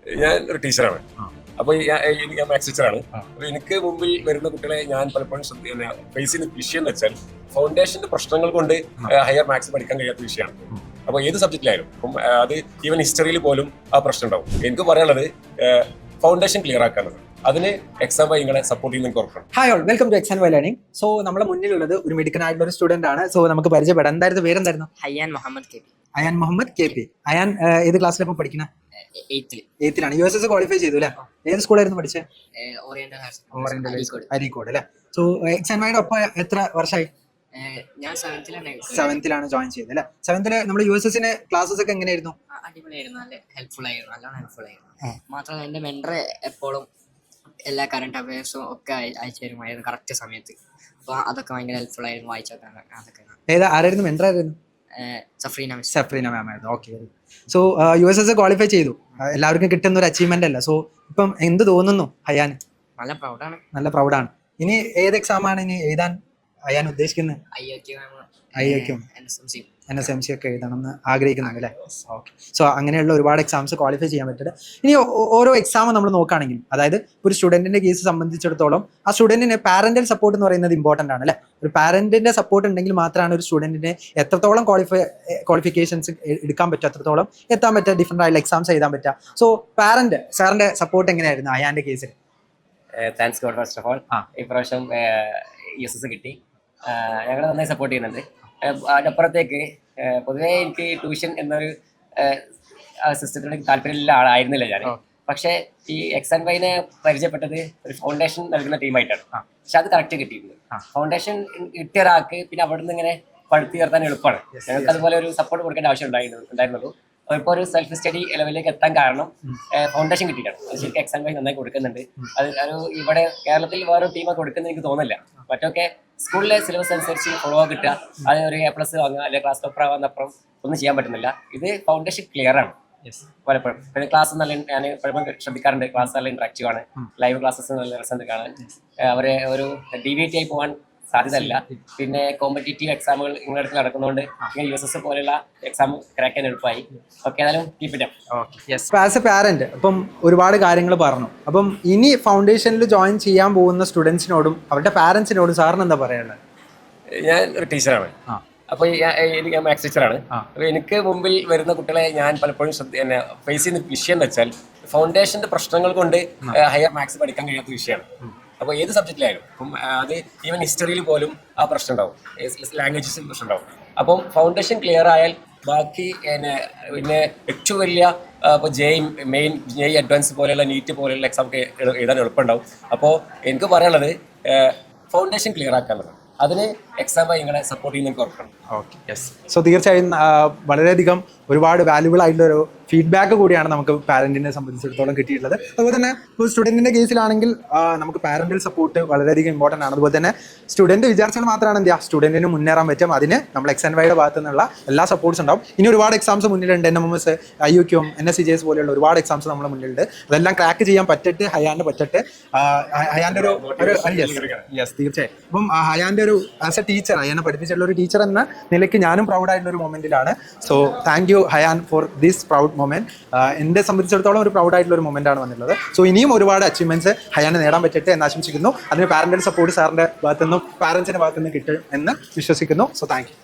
ഞാൻ ഒരു ടീച്ചറാണ്. അപ്പൊ ഞാൻ മാത്സ് ടീച്ചറാണ്. അപ്പൊ എനിക്ക് മുമ്പിൽ വരുന്ന കുട്ടികളെ ഞാൻ പലപ്പോഴും ഫേസ് ചെയ്യുന്ന വിഷയം എന്ന് വെച്ചാൽ ഫൗണ്ടേഷന്റെ പ്രശ്നങ്ങൾ കൊണ്ട് ഹയർ മാത്സ് പഠിക്കാൻ കഴിയാത്ത വിഷയമാണ്. അപ്പൊ ഏത് സബ്ജക്റ്റിലായാലും അപ്പം അത് ഈവൻ ഹിസ്റ്ററിയിൽ പോലും ആ പ്രശ്നം ഉണ്ടാവും. എനിക്ക് പറയാനുള്ളത് ഫൗണ്ടേഷൻ ക്ലിയർ ആക്കാനുള്ളത്. അതിന് എക്സാം വഴി നിങ്ങളെ സപ്പോർട്ട് ചെയ്യുന്ന ഉറപ്പാണ്. Hi all, welcome to exam Y learning. So നമ്മുടെ മുന്നിലുള്ളത് ഒരു മിടുക്കൻ ആയിട്ടുള്ള ഒരു സ്റ്റുഡന്റ് ആണ്. സോ നമുക്ക് പരിചയപ്പെടാം. എന്തായിരുന്നു പേരെന്തായിരുന്നു? Ayaan Muhammad K P. Ayaan Muhammad K P. Ayaan ഏത് ക്ലാസ്സിലാണ് പഠിക്കുന്നത്? എയ്ത്തിലാണ്. USS ക്വാളിഫൈ ചെയ്തു അല്ലേ? ഏത് സ്കൂളായിരുന്നു പഠിച്ചത്? അരീക്കോട് അല്ലേ? സോ എക്സാം വൈയുടെ ഒപ്പം എത്ര വർഷമായി? ഞാൻ സെവൻത്തിലാണ് ജോയിൻ ചെയ്തത് അല്ലേ? സെവൻത്തില് നമ്മുടെ USSന് ക്ലാസ്സസ് ഒക്കെ എങ്ങനെയായിരുന്നു? അടിപൊളിയായിരുന്നു, നല്ല ഹെൽപ്ഫുൾ ആയിരുന്നു, നല്ലോണം ഹെൽപ്ഫുൾ ആയിരുന്നു. മാത്രമല്ല എന്റെ മെന്റർ എപ്പോഴും എല്ലാ കറണ്ട് അഫയേഴ്സും ഒക്കെ അയച്ചു തരുമായിരുന്നു കറക്റ്റ് സമയത്ത്. അപ്പൊ അതൊക്കെ ഭയങ്കര ഹെൽപ്ഫുൾ ആയിരുന്നു, വായിച്ചോക്കാൻ അതൊക്കെ. ആരായിരുന്നു മെന്റർ? ആയിരുന്നു സഫ്രീന മാം ആയിരുന്നു. ഓക്കെ. സോ USS ക്വാളിഫൈ ചെയ്തു. എല്ലാവർക്കും കിട്ടുന്ന ഒരു അച്ചീവ്മെന്റ് അല്ല. സോ ഇപ്പം എന്ത് തോന്നുന്നു അയാൻ? നല്ല പ്രൗഡാണ്. നല്ല പ്രൗഡാണ്. ഇനി ഏത് എക്സാം ആണ് ഇനി എഴുതാൻ അയാൻ ഉദ്ദേശിക്കുന്നത്? IIQ NSMC ഒക്കെ എഴുതണം എന്ന് ആഗ്രഹിക്കുന്നുണ്ട് അല്ലേ? ഓക്കെ. സോ അങ്ങനെയുള്ള ഒരുപാട് എക്സാംസ് ക്വാളിഫൈ ചെയ്യാൻ പറ്റില്ല. ഇനി ഓരോ എക്സാം നമ്മൾ നോക്കുകയാണെങ്കിൽ, അതായത് ഒരു സ്റ്റുഡന്റിന്റെ കേസ് സംബന്ധിച്ചിടത്തോളം ആ സ്റ്റുഡന്റിന് പാരന്റൽ സപ്പോർട്ട് എന്ന് പറയുന്നത് ഇമ്പോർട്ടന്റ് ആണ് അല്ലേ? ഒരു പാരന്റിന്റെ സപ്പോർട്ട് ഉണ്ടെങ്കിൽ മാത്രമാണ് ഒരു സ്റ്റുഡന്റിനെ എത്രത്തോളം ക്വാളിഫിക്കേഷൻസ് എടുക്കാൻ പറ്റുക, എത്രത്തോളം എത്താൻ പറ്റുക, ഡിഫറെന്റ് ആയിട്ടുള്ള എക്സാംസ് എഴുതാൻ പറ്റുക. സോ പാരന്റ് സാറിന്റെ സപ്പോർട്ട് എങ്ങനെയായിരുന്നു അയാന്റെ കേസിൽ? Thanks God first of all. ഇപ്രാവശ്യം USS കിട്ടി. ഞങ്ങൾ നന്നായി സപ്പോർട്ട് ചെയ്യുന്നുണ്ട്. അതിനപ്പുറത്തേക്ക് പൊതുവേ എനിക്ക് ട്യൂഷൻ എന്നൊരു സിസ്റ്റത്തിനോട് താല്പര്യമുള്ള ആളായിരുന്നില്ല ഞാൻ. പക്ഷേ ഈ എക്സാം വൈനെ പരിചയപ്പെട്ടത് ഒരു ഫൗണ്ടേഷൻ നൽകുന്ന ടീമായിട്ടാണ്. പക്ഷെ അത് കറക്റ്റ് കിട്ടിയിട്ടുണ്ട്. ഫൗണ്ടേഷൻ കിട്ടിയ ഒരാൾക്ക് പിന്നെ അവിടെ നിന്ന് ഇങ്ങനെ പടുത്തി ഉയർത്താൻ എളുപ്പമാണ്. ഞങ്ങൾക്ക് അതുപോലെ ഒരു സപ്പോർട്ട് കൊടുക്കേണ്ട ആവശ്യം ഉണ്ടായിരുന്നുള്ളൂ. ഇപ്പോൾ ഒരു സെൽഫ് സ്റ്റഡി ലെവലിലേക്ക് എത്താൻ കാരണം ഫൗണ്ടേഷൻ കിട്ടിയിട്ടാണ്. അത് ശരിക്കും എക്സാം വൈ നന്നായി കൊടുക്കുന്നുണ്ട്. അത് ഒരു ഇവിടെ കേരളത്തിൽ വേറെ ടീമൊക്കെ കൊടുക്കുന്നത് എനിക്ക് തോന്നുന്നില്ല. മറ്റൊക്കെ സ്കൂളിലെ സിലബസ് അനുസരിച്ച് ഫോളോ കിട്ടുക, അത് ഒരു A+ വാങ്ങുക, അല്ലെങ്കിൽ ക്ലാസ് ടോപ്പർ ആവാന്നപ്പുറം ഒന്നും ചെയ്യാൻ പറ്റുന്നില്ല. ഇത് ഫൗണ്ടേഷൻ ക്ലിയർ ആണ്. പലപ്പോഴും പിന്നെ ക്ലാസ് നല്ല ഞാൻ പലപ്പോഴും ശ്രദ്ധിക്കാറുണ്ട്. ക്ലാസ് നല്ല ഇന്ററാക്റ്റീവ് ആണ്. ലൈവ് ക്ലാസ്സസ് നല്ല രസമുണ്ട് കാണാൻ. അവരെ ഒരു DVT ആയി പോകാൻ സാധ്യതയില്ല. പിന്നെ കോമ്പറ്റേറ്റീവ് എക്സാമുകൾ നിങ്ങളുടെ അടുത്ത് നടക്കുന്നതുകൊണ്ട് USS പോലെയുള്ള എക്സാം ക്രാക്ക് ചെയ്യാൻ എളുപ്പമായി. ഓക്കെ, ഏതായാലും keep it up. As A parent അപ്പം ഒരുപാട് കാര്യങ്ങൾ പറഞ്ഞു. അപ്പം ഇനി ഫൗണ്ടേഷനിൽ ജോയിൻ ചെയ്യാൻ പോകുന്ന സ്റ്റുഡൻസിനോടും അവരുടെ പാരന്റ്സിനോടും സാറിന് എന്താ പറയാനുള്ളത്? ഞാൻ ഒരു ടീച്ചറാണ്. അപ്പൊ ഞാൻ മാത്സ് ടീച്ചറാണ്. അപ്പൊ എനിക്ക് മുമ്പിൽ വരുന്ന കുട്ടികളെ ഞാൻ പലപ്പോഴും ഫേസ് ചെയ്യുന്ന വിഷയം എന്ന് വെച്ചാൽ ഫൗണ്ടേഷന്റെ പ്രശ്നങ്ങൾ കൊണ്ട് ഹയർ മാത്സ് പഠിക്കാൻ കഴിയാത്ത വിഷയമാണ്. അപ്പോൾ ഏത് സബ്ജക്റ്റിലായാലും അപ്പം അത് ഈവൻ ഹിസ്റ്ററിയിൽ പോലും ആ പ്രശ്നം ഉണ്ടാവും, ലാംഗ്വേജസിൽ പ്രശ്നം ഉണ്ടാവും. അപ്പം ഫൗണ്ടേഷൻ ക്ലിയർ ആയാൽ ബാക്കി പിന്നെ ഏറ്റവും വലിയ ഇപ്പോൾ JEE അഡ്വാൻസ് പോലെയുള്ള നീറ്റ് പോലെയുള്ള എക്സാം ഒക്കെ എഴുതാൻ എളുപ്പമുണ്ടാവും. അപ്പോൾ എനിക്ക് പറയാനുള്ളത് ഫൗണ്ടേഷൻ ക്ലിയർ ആക്കാനുള്ളത്. അതിന് എക്സാം വഴി നിങ്ങളെ സപ്പോർട്ട് ചെയ്യുന്ന ഉറപ്പാണ്. Okay, yes. സോ തീർച്ചയായും വളരെയധികം ഒരുപാട് വാല്യുബിൾ ആയിട്ടുള്ള ഒരു ഫീഡ്ബാക്ക് കൂടിയാണ് നമുക്ക് പാരന്റിനെ സംബന്ധിച്ചിടത്തോളം കിട്ടിയിട്ടുള്ളത്. അതുപോലെ തന്നെ ഇപ്പോൾ സ്റ്റുഡൻറ്റിൻ്റെ കേസിലാണെങ്കിൽ നമുക്ക് പാരന്റൽ സപ്പോർട്ട് വളരെയധികം ഇമ്പോർട്ടൻ്റ് ആണ്. അതുപോലെ തന്നെ സ്റ്റുഡൻറ്റ് വിചാരിച്ചാൽ മാത്രമാണ് എന്ത് ചെയ്യുക, സ്റ്റുഡൻറ്റിന് മുന്നേറാൻ പറ്റും. അതിന് നമ്മൾ എക്സാം വൈയുടെ ഭാഗത്തു നിന്നുള്ള എല്ലാ സപ്പോർട്ട്സ് ഉണ്ടാവും. ഇനി ഒരുപാട് എക്സാംസ് മുന്നിലുണ്ട്. NMMS, IUQ, NSCJS പോലെയുള്ള ഒരുപാട് എക്സാംസ് നമ്മുടെ മുന്നിലുണ്ട്. അതെല്ലാം ക്രാക്ക് ചെയ്യാൻ പറ്റട്ടെ, ഹയാൻ്റെ ഹയാൻ്റെ ഒരു യെസ് തീർച്ചയായും. അപ്പം ഹയാൻ്റെ ഒരു ആസ് എ ടീച്ചർ, ഹയാനെ പഠിപ്പിച്ചിട്ടുള്ള ഒരു ടീച്ചർ എന്ന നിലയ്ക്ക് ഞാനും പ്രൗഡായിട്ടുള്ള ഒരു മൊമെന്റിലാണ്. So thank you Hayan for this proud moment. എന്നെ സംബന്ധിച്ചിടത്തോളം ഒരു പ്രൗഡായിട്ടുള്ള ഒരു മൊമെന്റ് ആണ് വന്നിട്ടുള്ളത്. സോ ഇനിയും ഒരുപാട് അച്ചീവ്മെന്റ്സ് ഹയാന് നേടാൻ പറ്റട്ടെ എന്ന് ആശംസിക്കുന്നു. അതിന് പാരന്റൽ സപ്പോർട്ട് സാറിന്റെ ഭാഗത്തുനിന്നും പാരന്റ്സിന്റെ ഭാഗത്തുനിന്നും കിട്ടും എന്ന് വിശ്വസിക്കുന്നു. So thank U.